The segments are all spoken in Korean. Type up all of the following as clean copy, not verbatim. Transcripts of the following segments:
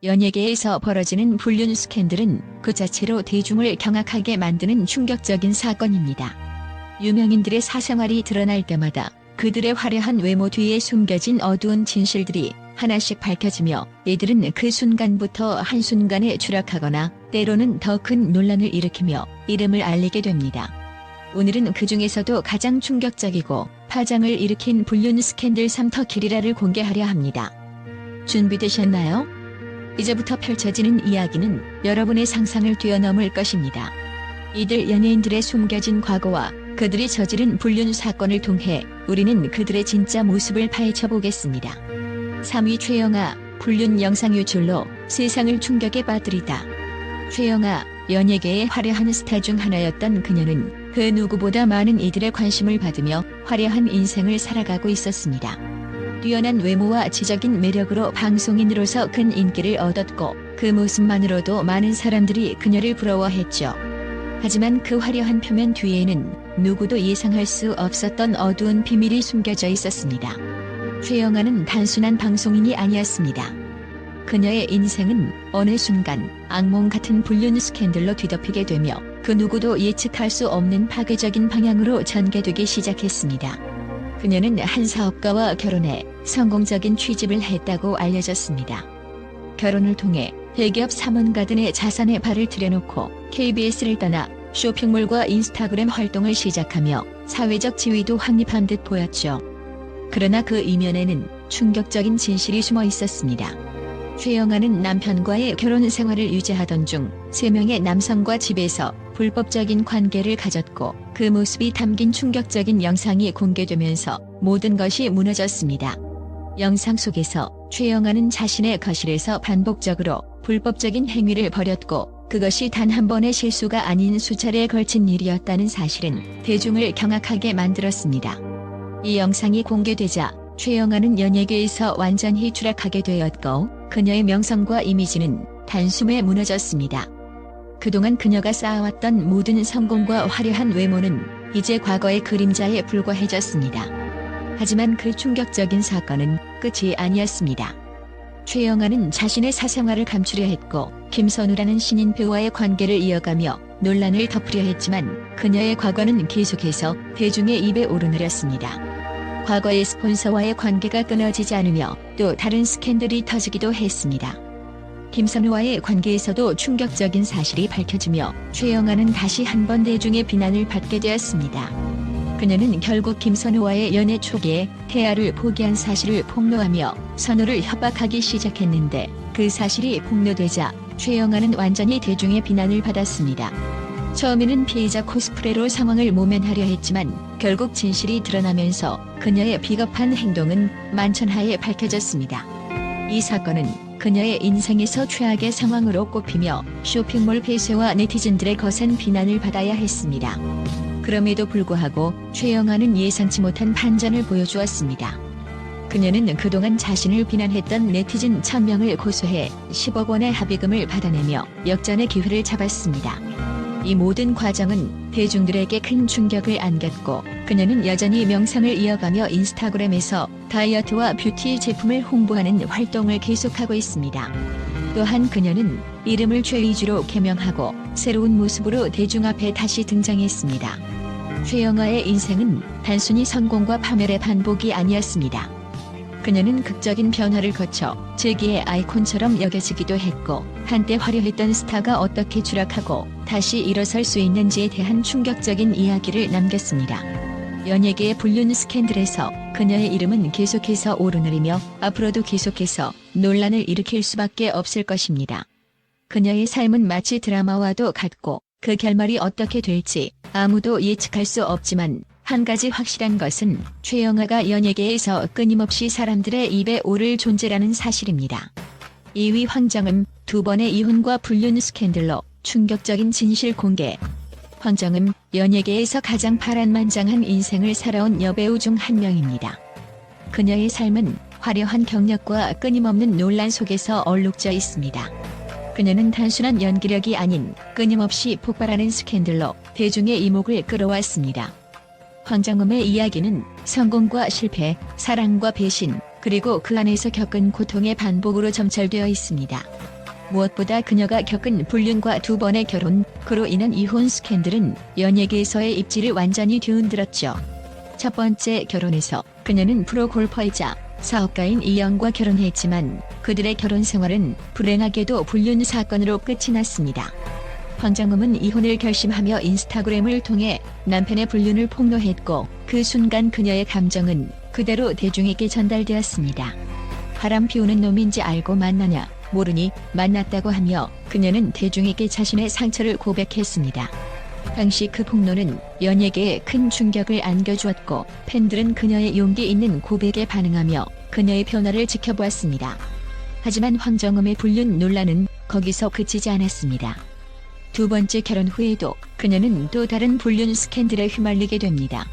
연예계에서 벌어지는 불륜 스캔들은 그 자체로 대중을 경악하게 만드는 충격적인 사건입니다. 유명인들의 사생활이 드러날 때마다 그들의 화려한 외모 뒤에 숨겨진 어두운 진실들이 하나씩 밝혀지며 이들은 그 순간부터 한순간에 추락하거나 때로는 더 큰 논란을 일으키며 이름을 알리게 됩니다. 오늘은 그 중에서도 가장 충격적이고 파장을 일으킨 불륜 스캔들 3터 길이라를 공개하려 합니다. 준비되셨나요? 이제부터 펼쳐지는 이야기는 여러분의 상상을 뛰어넘을 것입니다. 이들 연예인들의 숨겨진 과거와 그들이 저지른 불륜 사건을 통해 우리는 그들의 진짜 모습을 파헤쳐 보겠습니다. 3위 최영아, 불륜 영상 유출로 세상을 충격에 빠뜨리다. 최영아, 연예계의 화려한 스타 중 하나였던 그녀는 그 누구보다 많은 이들의 관심을 받으며 화려한 인생을 살아가고 있었습니다. 뛰어난 외모와 지적인 매력으로 방송인으로서 큰 인기를 얻었고 그 모습만으로도 많은 사람들이 그녀를 부러워했죠. 하지만 그 화려한 표면 뒤에는 누구도 예상할 수 없었던 어두운 비밀이 숨겨져 있었습니다. 최영아는 단순한 방송인이 아니었습니다. 그녀의 인생은 어느 순간 악몽 같은 불륜 스캔들로 뒤덮이게 되며 그 누구도 예측할 수 없는 파괴적인 방향으로 전개되기 시작했습니다. 그녀는 한 사업가와 결혼해 성공적인 취직을 했다고 알려졌습니다. 결혼을 통해 대기업 사문가들의 자산에 발을 들여놓고 KBS를 떠나 쇼핑몰과 인스타그램 활동을 시작하며 사회적 지위도 확립한 듯 보였죠. 그러나 그 이면에는 충격적인 진실이 숨어 있었습니다. 최영아는 남편과의 결혼 생활을 유지하던 중 3명의 남성과 집에서 불법적인 관계를 가졌고 그 모습이 담긴 충격적인 영상이 공개되면서 모든 것이 무너졌습니다. 영상 속에서 최영아는 자신의 거실에서 반복적으로 불법적인 행위를 벌였고 그것이 단 한 번의 실수가 아닌 수차례에 걸친 일이었다는 사실은 대중을 경악하게 만들었습니다. 이 영상이 공개되자 최영아는 연예계에서 완전히 추락하게 되었고 그녀의 명성과 이미지는 단숨에 무너졌습니다. 그동안 그녀가 쌓아왔던 모든 성공과 화려한 외모는 이제 과거의 그림자에 불과해졌습니다. 하지만 그 충격적인 사건은 끝이 아니었습니다. 최영아는 자신의 사생활을 감추려 했고 김선우라는 신인 배우와의 관계를 이어가며 논란을 덮으려 했지만 그녀의 과거는 계속해서 대중의 입에 오르내렸습니다. 과거의 스폰서와의 관계가 끊어지지 않으며 또 다른 스캔들이 터지기도 했습니다. 김선우와의 관계에서도 충격적인 사실이 밝혀지며 최영아는 다시 한번 대중의 비난을 받게 되었습니다. 그녀는 결국 김선우와의 연애 초기에 태아를 포기한 사실을 폭로하며 선우를 협박하기 시작했는데 그 사실이 폭로되자 최영아는 완전히 대중의 비난을 받았습니다. 처음에는 피해자 코스프레로 상황을 모면하려 했지만 결국 진실이 드러나면서 그녀의 비겁한 행동은 만천하에 밝혀졌습니다. 이 사건은 그녀의 인생에서 최악의 상황으로 꼽히며 쇼핑몰 폐쇄와 네티즌들의 거센 비난을 받아야 했습니다. 그럼에도 불구하고 최영아는 예상치 못한 반전을 보여주었습니다. 그녀는 그동안 자신을 비난했던 네티즌 1000명을 고소해 10억 원의 합의금을 받아내며 역전의 기회를 잡았습니다. 이 모든 과정은 대중들에게 큰 충격을 안겼고 그녀는 여전히 명성을 이어가며 인스타그램에서 다이어트와 뷰티 제품을 홍보하는 활동을 계속하고 있습니다. 또한 그녀는 이름을 최 위주로 개명하고 새로운 모습으로 대중 앞에 다시 등장했습니다. 최영아의 인생은 단순히 성공과 파멸의 반복이 아니었습니다. 그녀는 극적인 변화를 거쳐 재기의 아이콘처럼 여겨지기도 했고 한때 화려했던 스타가 어떻게 추락하고 다시 일어설 수 있는지에 대한 충격적인 이야기를 남겼습니다. 연예계의 불륜 스캔들에서 그녀의 이름은 계속해서 오르내리며 앞으로도 계속해서 논란을 일으킬 수밖에 없을 것입니다. 그녀의 삶은 마치 드라마와도 같고 그 결말이 어떻게 될지 아무도 예측할 수 없지만 한 가지 확실한 것은 최영아가 연예계에서 끊임없이 사람들의 입에 오를 존재라는 사실입니다. 2위 황정음, 2번의 이혼과 불륜 스캔들로 충격적인 진실 공개. 황정음, 연예계에서 가장 파란만장한 인생을 살아온 여배우 중 한 명입니다. 그녀의 삶은 화려한 경력과 끊임없는 논란 속에서 얼룩져 있습니다. 그녀는 단순한 연기력이 아닌 끊임없이 폭발하는 스캔들로 대중의 이목을 끌어왔습니다. 황정음의 이야기는 성공과 실패, 사랑과 배신, 그리고 그 안에서 겪은 고통의 반복으로 점철되어 있습니다. 무엇보다 그녀가 겪은 불륜과 2번의 결혼, 그로 인한 이혼 스캔들은 연예계에서의 입지를 완전히 뒤흔들었죠. 첫 번째 결혼에서 그녀는 프로 골퍼이자 사업가인 이영과 결혼했지만 그들의 결혼 생활은 불행하게도 불륜 사건으로 끝이 났습니다. 황정음은 이혼을 결심하며 인스타그램을 통해 남편의 불륜을 폭로했고 그 순간 그녀의 감정은 그대로 대중에게 전달되었습니다. 바람 피우는 놈인지 알고 만나냐, 모르니 만났다고 하며 그녀는 대중에게 자신의 상처를 고백했습니다. 당시 그 폭로는 연예계에 큰 충격을 안겨주었고 팬들은 그녀의 용기 있는 고백에 반응하며 그녀의 변화를 지켜보았습니다. 하지만 황정음의 불륜 논란은 거기서 그치지 않았습니다. 2번째 결혼 후에도 그녀는 또 다른 불륜 스캔들에 휘말리게 됩니다.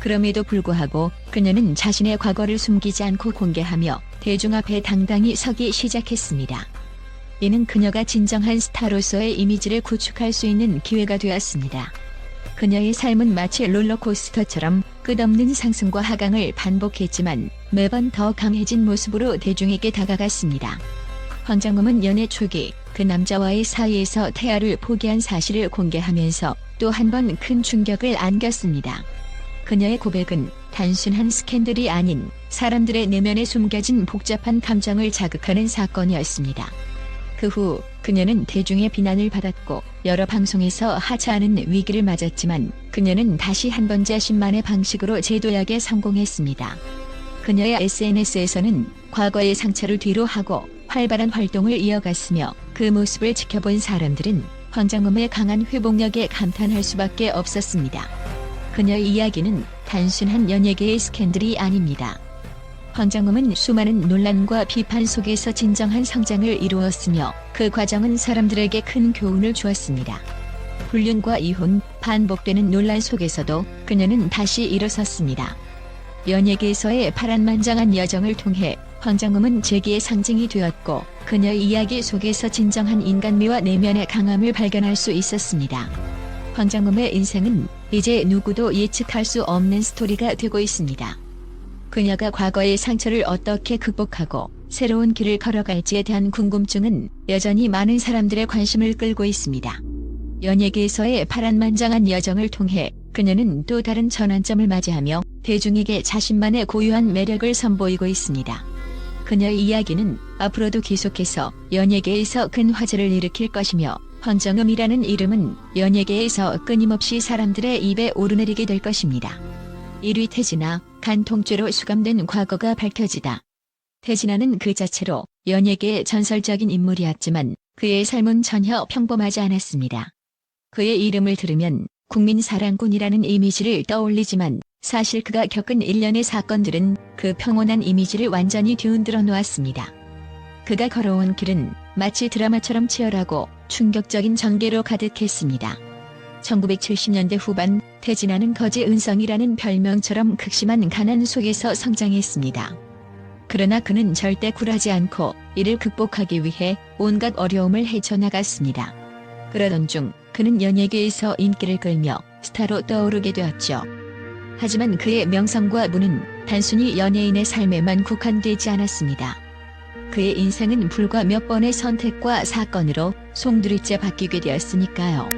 그럼에도 불구하고 그녀는 자신의 과거를 숨기지 않고 공개하며 대중 앞에 당당히 서기 시작했습니다. 이는 그녀가 진정한 스타로서의 이미지를 구축할 수 있는 기회가 되었습니다. 그녀의 삶은 마치 롤러코스터처럼 끝없는 상승과 하강을 반복했지만 매번 더 강해진 모습으로 대중에게 다가갔습니다. 황정음은 연애 초기 그 남자와의 사이에서 태아를 포기한 사실을 공개하면서 또 한 번 큰 충격을 안겼습니다. 그녀의 고백은 단순한 스캔들이 아닌 사람들의 내면에 숨겨진 복잡한 감정을 자극하는 사건이었습니다. 그 후 그녀는 대중의 비난을 받았고 여러 방송에서 하차하는 위기를 맞았지만 그녀는 다시 한 번 자신만의 방식으로 재도약에 성공했습니다. 그녀의 SNS에서는 과거의 상처를 뒤로하고 활발한 활동을 이어갔으며 그 모습을 지켜본 사람들은 황정음의 강한 회복력에 감탄할 수밖에 없었습니다. 그녀의 이야기는 단순한 연예계의 스캔들이 아닙니다. 황정음은 수많은 논란과 비판 속에서 진정한 성장을 이루었으며 그 과정은 사람들에게 큰 교훈을 주었습니다. 불륜과 이혼, 반복되는 논란 속에서도 그녀는 다시 일어섰습니다. 연예계에서의 파란만장한 여정을 통해 황정음은 재기의 상징이 되었고 그녀의 이야기 속에서 진정한 인간미와 내면의 강함을 발견할 수 있었습니다. 황정음의 인생은 이제 누구도 예측할 수 없는 스토리가 되고 있습니다. 그녀가 과거의 상처를 어떻게 극복하고 새로운 길을 걸어갈지에 대한 궁금증은 여전히 많은 사람들의 관심을 끌고 있습니다. 연예계에서의 파란만장한 여정을 통해 그녀는 또 다른 전환점을 맞이하며 대중에게 자신만의 고유한 매력을 선보이고 있습니다. 그녀의 이야기는 앞으로도 계속해서 연예계에서 큰 화제를 일으킬 것이며 황정음이라는 이름은 연예계에서 끊임없이 사람들의 입에 오르내리게 될 것입니다. 1위 태진아, 간통죄로 수감된 과거가 밝혀지다. 태진아는 그 자체로 연예계의 전설적인 인물이었지만 그의 삶은 전혀 평범하지 않았습니다. 그의 이름을 들으면 국민사랑꾼이라는 이미지를 떠올리지만 사실 그가 겪은 일련의 사건들은 그 평온한 이미지를 완전히 뒤흔들어 놓았습니다. 그가 걸어온 길은 마치 드라마처럼 치열하고 충격적인 전개로 가득했습니다. 1970년대 후반 태진아는 거지 은성이라는 별명처럼 극심한 가난 속에서 성장했습니다. 그러나 그는 절대 굴하지 않고 이를 극복하기 위해 온갖 어려움을 헤쳐나갔습니다. 그러던 중 그는 연예계에서 인기를 끌며 스타로 떠오르게 되었죠. 하지만 그의 명성과 부는 단순히 연예인의 삶에만 국한되지 않았습니다. 그의 인생은 불과 몇 번의 선택과 사건으로 송두리째 바뀌게 되었으니까요.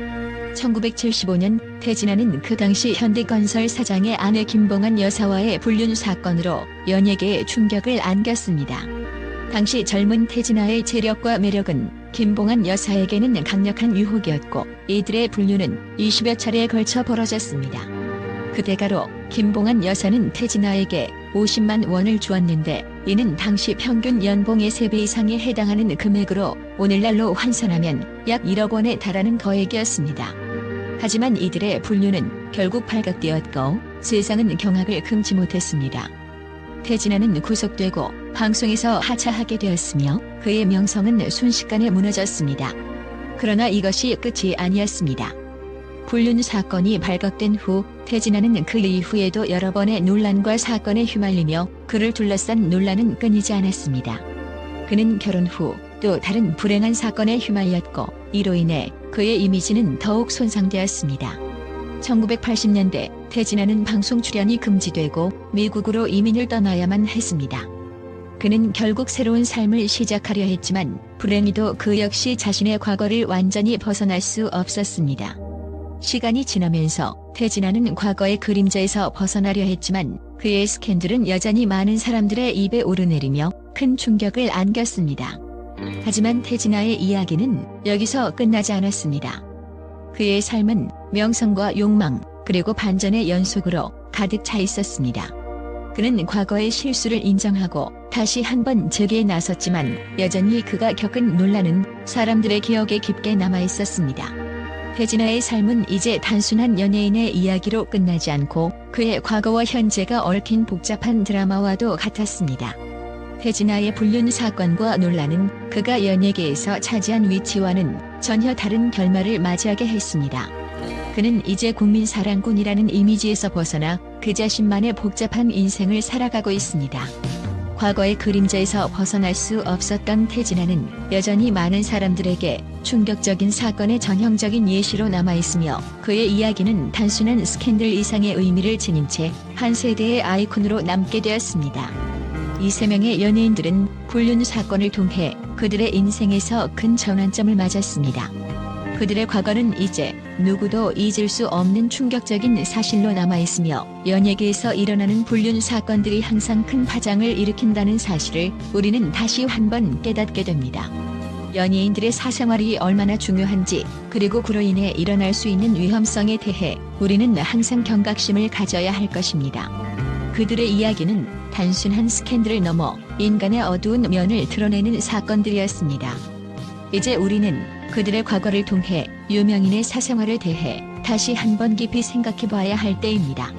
1975년 태진아는 그 당시 현대건설 사장의 아내 김봉한 여사와의 불륜 사건으로 연예계에 충격을 안겼습니다. 당시 젊은 태진아의 재력과 매력은 김봉한 여사에게는 강력한 유혹이었고 이들의 불륜은 20여 차례에 걸쳐 벌어졌습니다. 그 대가로 김봉한 여사는 태진아에게 50만 원을 주었는데 이는 당시 평균 연봉의 3배 이상에 해당하는 금액으로 오늘날로 환산하면 약 1억 원에 달하는 거액이었습니다. 하지만 이들의 불륜은 결국 발각되었고 세상은 경악을 금치 못했습니다. 태진아는 구속되고 방송에서 하차하게 되었으며 그의 명성은 순식간에 무너졌습니다. 그러나 이것이 끝이 아니었습니다. 불륜 사건이 발각된 후 태진아는 그 이후에도 여러 번의 논란과 사건에 휘말리며 그를 둘러싼 논란은 끊이지 않았습니다. 그는 결혼 후 또 다른 불행한 사건에 휘말렸고 이로 인해 그의 이미지는 더욱 손상되었습니다. 1980년대 태진아는 방송 출연이 금지되고 미국으로 이민을 떠나야만 했습니다. 그는 결국 새로운 삶을 시작하려 했지만 불행히도 그 역시 자신의 과거를 완전히 벗어날 수 없었습니다. 시간이 지나면서 태진아는 과거의 그림자에서 벗어나려 했지만 그의 스캔들은 여전히 많은 사람들의 입에 오르내리며 큰 충격을 안겼습니다. 하지만 태진아의 이야기는 여기서 끝나지 않았습니다. 그의 삶은 명성과 욕망, 그리고 반전의 연속으로 가득 차 있었습니다. 그는 과거의 실수를 인정하고 다시 한번 재기에 나섰지만 여전히 그가 겪은 논란은 사람들의 기억에 깊게 남아 있었습니다. 태진아의 삶은 이제 단순한 연예인의 이야기로 끝나지 않고 그의 과거와 현재가 얽힌 복잡한 드라마와도 같았습니다. 태진아의 불륜 사건과 논란은 그가 연예계에서 차지한 위치와는 전혀 다른 결말을 맞이하게 했습니다. 그는 이제 국민사랑꾼이라는 이미지에서 벗어나 그 자신만의 복잡한 인생을 살아가고 있습니다. 과거의 그림자에서 벗어날 수 없었던 태진아는 여전히 많은 사람들에게 충격적인 사건의 전형적인 예시로 남아있으며 그의 이야기는 단순한 스캔들 이상의 의미를 지닌 채 한 세대의 아이콘으로 남게 되었습니다. 이 세 명의 연예인들은 불륜 사건을 통해 그들의 인생에서 큰 전환점을 맞았습니다. 그들의 과거는 이제 누구도 잊을 수 없는 충격적인 사실로 남아있으며 연예계에서 일어나는 불륜 사건들이 항상 큰 파장을 일으킨다는 사실을 우리는 다시 한번 깨닫게 됩니다. 연예인들의 사생활이 얼마나 중요한지, 그리고 그로 인해 일어날 수 있는 위험성에 대해 우리는 항상 경각심을 가져야 할 것입니다. 그들의 이야기는 단순한 스캔들을 넘어 인간의 어두운 면을 드러내는 사건들이었습니다. 이제 우리는 그들의 과거를 통해 유명인의 사생활에 대해 다시 한번 깊이 생각해 봐야 할 때입니다.